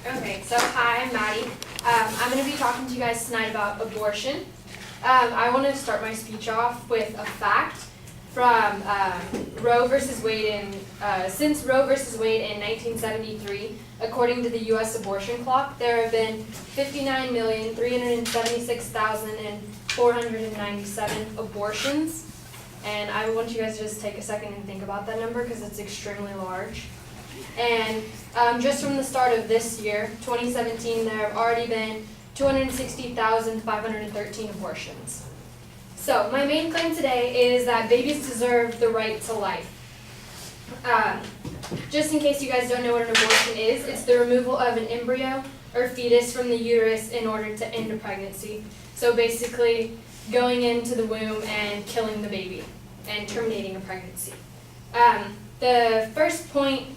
Okay, so hi, I'm Maddie. I'm going to be talking to you guys tonight about abortion. I want to start my speech off with a fact from Roe versus Wade. Since Roe versus Wade in 1973, according to the U.S. abortion clock, there have been 59,376,497 abortions. And I want you guys to just take a second and think about that number because it's extremely large. And just from the start of this year, 2017, there have already been 260,513 abortions. So my main claim today is that babies deserve the right to life. Just in case you guys don't know what an abortion is, it's the removal of an embryo or fetus from the uterus in order to end a pregnancy. So basically going into the womb and killing the baby and terminating a pregnancy. The first point,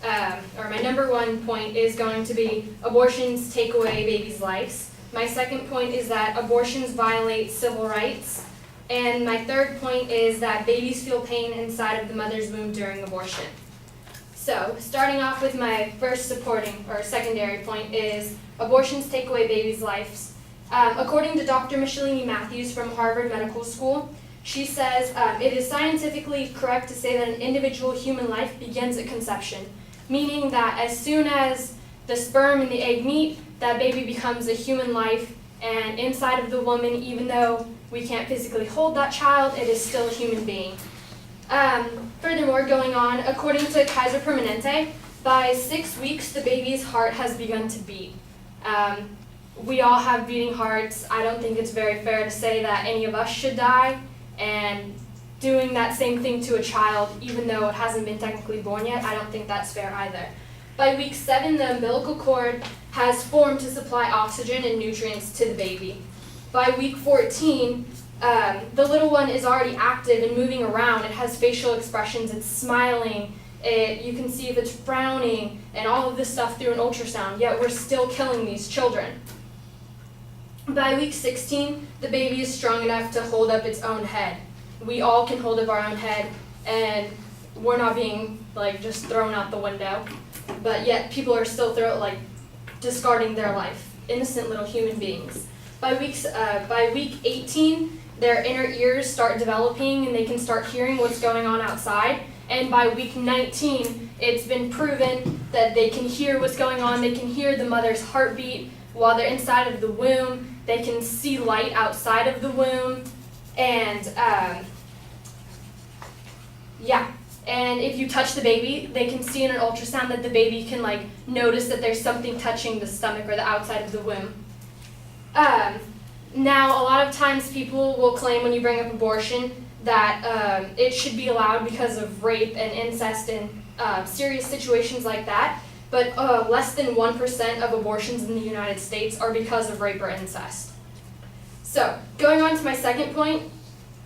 or my number one point, is going to be abortions take away babies' lives. My second point is that abortions violate civil rights. And my third point is that babies feel pain inside of the mother's womb during abortion. So, starting off with my first supporting or secondary point is abortions take away babies' lives. According to Dr. Michelini Matthews from Harvard Medical School, she says, it is scientifically correct to say that an individual human life begins at conception, meaning that as soon as the sperm and the egg meet, that baby becomes a human life, and inside of the woman, even though we can't physically hold that child, it is still a human being. Furthermore, going on, according to Kaiser Permanente, by 6 weeks, the baby's heart has begun to beat. We all have beating hearts. I don't think it's very fair to say that any of us should die, and doing that same thing to a child, even though it hasn't been technically born yet, I don't think that's fair either. By week 7, the umbilical cord has formed to supply oxygen and nutrients to the baby. By week 14, the little one is already active and moving around. It has facial expressions, it's smiling, you can see if it's frowning, and all of this stuff through an ultrasound, yet we're still killing these children. By week 16, the baby is strong enough to hold up its own head. We all can hold up our own head, and we're not being just thrown out the window, but yet people are still discarding their life. Innocent little human beings. By week 18, their inner ears start developing and they can start hearing what's going on outside. And by week 19, it's been proven that they can hear what's going on. They can hear the mother's heartbeat while they're inside of the womb. They can see light outside of the womb. And and if you touch the baby, they can see in an ultrasound that the baby can notice that there's something touching the stomach or the outside of the womb. Now, a lot of times people will claim when you bring up abortion that it should be allowed because of rape and incest and serious situations like that, but less than 1% of abortions in the United States are because of rape or incest. So, going on to my second point,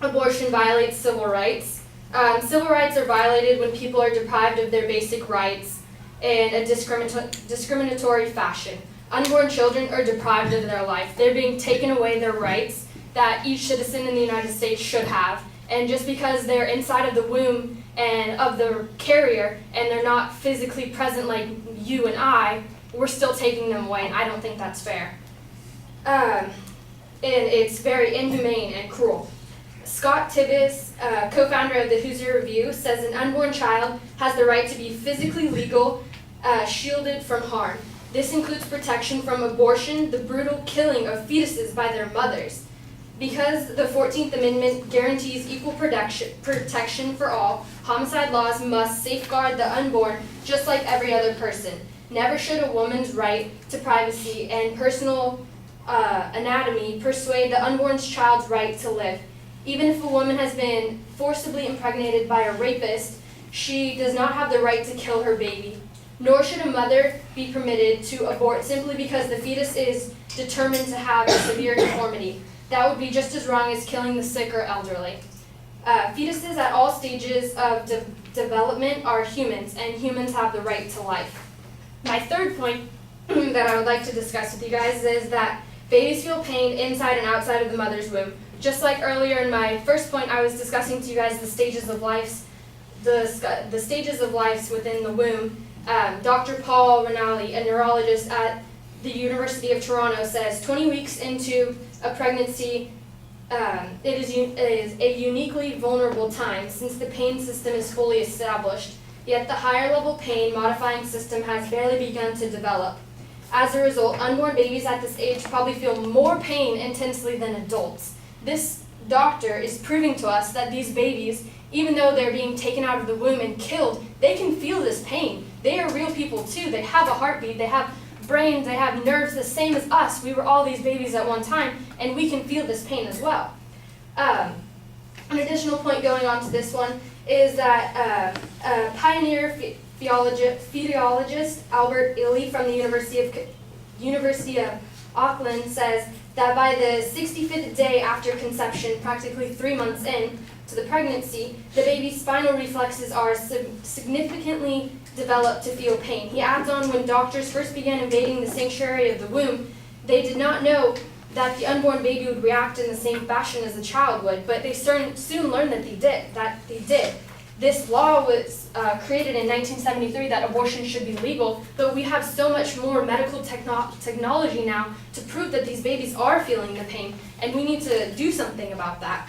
abortion violates civil rights. Civil rights are violated when people are deprived of their basic rights in a discriminatory fashion. Unborn children are deprived of their life. They're being taken away their rights that each citizen in the United States should have. And just because they're inside of the womb and of the carrier and they're not physically present like you and I, we're still taking them away, and I don't think that's fair. And it's very inhumane and cruel. Scott Tibbs, co-founder of the Hoosier Review, says an unborn child has the right to be physically legal, shielded from harm. This includes protection from abortion, the brutal killing of fetuses by their mothers. Because the 14th Amendment guarantees equal protection for all, homicide laws must safeguard the unborn just like every other person. Never should a woman's right to privacy and personal anatomy persuade the unborn child's right to live. Even if a woman has been forcibly impregnated by a rapist, she does not have the right to kill her baby. Nor should a mother be permitted to abort simply because the fetus is determined to have a severe deformity. That would be just as wrong as killing the sick or elderly. Fetuses at all stages of development are humans, and humans have the right to life. My third point that I would like to discuss with you guys is that babies feel pain inside and outside of the mother's womb. Just like earlier in my first point, I was discussing to you guys the stages of life within the womb. Dr. Paul Rinaldi, a neurologist at the University of Toronto, says 20 weeks into a pregnancy, it is a uniquely vulnerable time since the pain system is fully established, yet the higher level pain modifying system has barely begun to develop. As a result, unborn babies at this age probably feel more pain intensely than adults. This doctor is proving to us that these babies, even though they're being taken out of the womb and killed, they can feel this pain. They are real people too. They have a heartbeat, they have brains, they have nerves the same as us. We were all these babies at one time, and we can feel this pain as well. An additional point going on to this one is that pioneer fetalologist Albert Illey from the University of Auckland says that by the 65th day after conception, practically 3 months in to the pregnancy, the baby's spinal reflexes are significantly developed to feel pain. He adds on, when doctors first began invading the sanctuary of the womb, they did not know that the unborn baby would react in the same fashion as the child would, but they soon learned that they did. This law was created in 1973 that abortion should be legal, but we have so much more medical technology now to prove that these babies are feeling the pain, and we need to do something about that.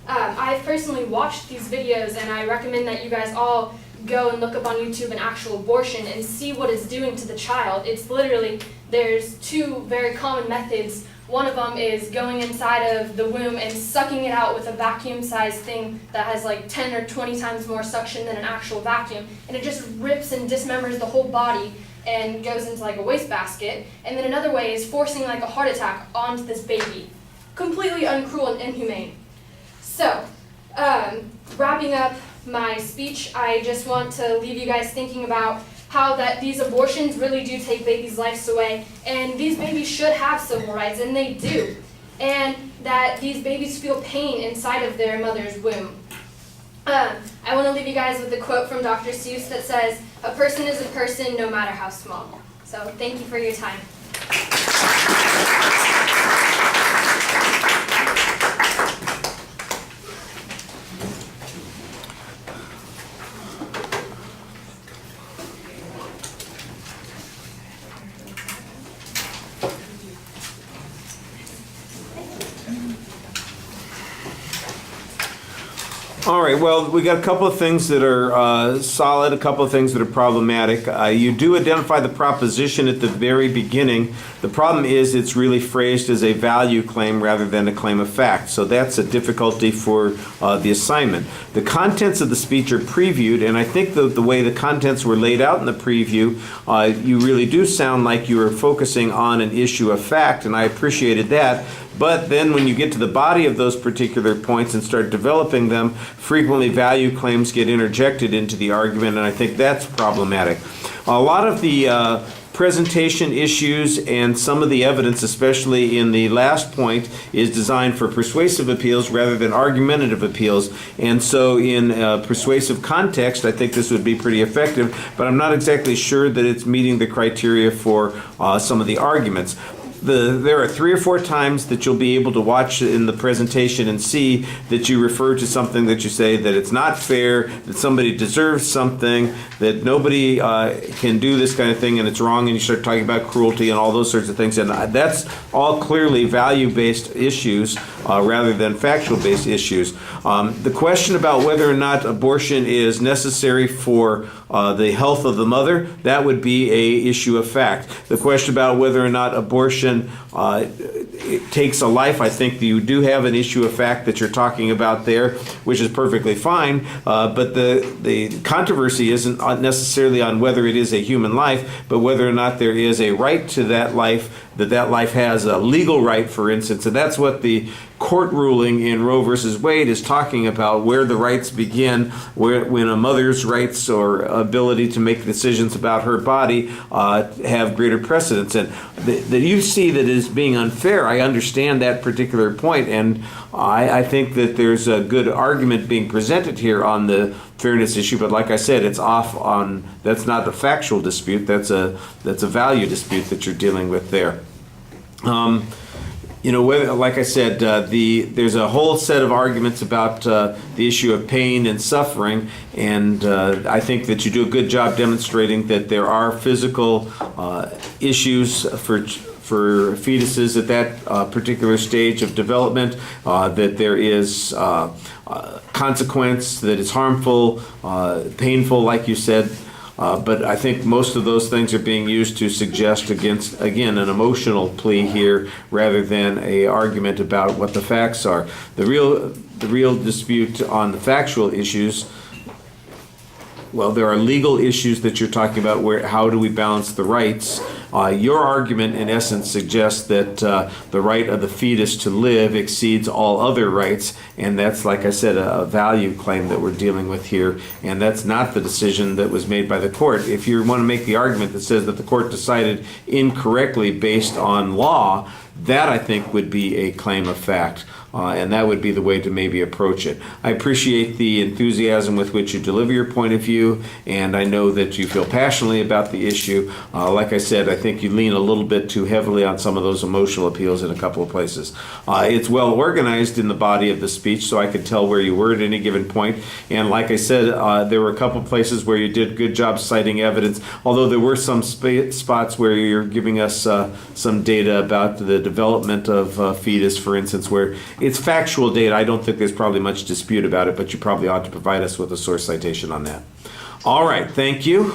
I've personally watched these videos, and I recommend that you guys all go and look up on YouTube an actual abortion and see what it's doing to the child. It's literally, there's two very common methods. One of them is going inside of the womb and sucking it out with a vacuum-sized thing that has like 10 or 20 times more suction than an actual vacuum, and it just rips and dismembers the whole body and goes into like a wastebasket. And then another way is forcing like a heart attack onto this baby. Completely uncruel and inhumane. So, wrapping up my speech, I just want to leave you guys thinking about how that these abortions really do take babies' lives away, and these babies should have civil rights, and they do, and that these babies feel pain inside of their mother's womb. I want to leave you guys with a quote from Dr. Seuss that says, "A person is a person no matter how small." So thank you for your time. All right, well, we got a couple of things that are solid, a couple of things that are problematic. You do identify the proposition at the very beginning. The problem is it's really phrased as a value claim rather than a claim of fact. So that's a difficulty for the assignment. The contents of the speech are previewed, and I think the way the contents were laid out in the preview, you really do sound like you were focusing on an issue of fact, and I appreciated that. But then when you get to the body of those particular points and start developing them, frequently value claims get interjected into the argument, and I think that's problematic. A lot of the presentation issues and some of the evidence, especially in the last point, is designed for persuasive appeals rather than argumentative appeals. And so in a persuasive context, I think this would be pretty effective, but I'm not exactly sure that it's meeting the criteria for some of the arguments. There are 3 or 4 times that you'll be able to watch in the presentation and see that you refer to something that you say that it's not fair, that somebody deserves something, that nobody can do this kind of thing and it's wrong, and you start talking about cruelty and all those sorts of things. And that's all clearly value-based issues rather than factual-based issues. The question about whether or not abortion is necessary for the health of the mother, that would be a issue of fact. The question about whether or not abortion it takes a life, I think you do have an issue of fact that you're talking about there, which is perfectly fine, but the controversy isn't necessarily on whether it is a human life, but whether or not there is a right to that life, that life has a legal right, for instance, and that's what the court ruling in Roe versus Wade is talking about, where the rights begin, when a mother's rights or ability to make decisions about her body have greater precedence. And that you see that as being unfair, I understand that particular point, and I think that there's a good argument being presented here on the fairness issue, but like I said, it's off on, that's not a factual dispute, that's a value dispute that you're dealing with there. You know, like I said, there's a whole set of arguments about the issue of pain and suffering, and I think that you do a good job demonstrating that there are physical issues for fetuses at that particular stage of development, that there is consequence, that it's harmful, painful, like you said. But I think most of those things are being used to suggest against, again, an emotional plea here rather than a argument about what the facts are. The real dispute on the factual issues, well, there are legal issues that you're talking about where how do we balance the rights. Your argument, in essence, suggests that the right of the fetus to live exceeds all other rights, and that's, like I said, a value claim that we're dealing with here, and that's not the decision that was made by the court. If you want to make the argument that says that the court decided incorrectly based on law, that, I think, would be a claim of fact. And that would be the way to maybe approach it. I appreciate the enthusiasm with which you deliver your point of view, and I know that you feel passionately about the issue. Like I said, I think you lean a little bit too heavily on some of those emotional appeals in a couple of places. It's well organized in the body of the speech, so I could tell where you were at any given point. And like I said, there were a couple of places where you did a good job citing evidence, although there were some spots where you're giving us some data about the development of fetus, for instance, where it's factual data. I don't think there's probably much dispute about it, but you probably ought to provide us with a source citation on that. All right, thank you.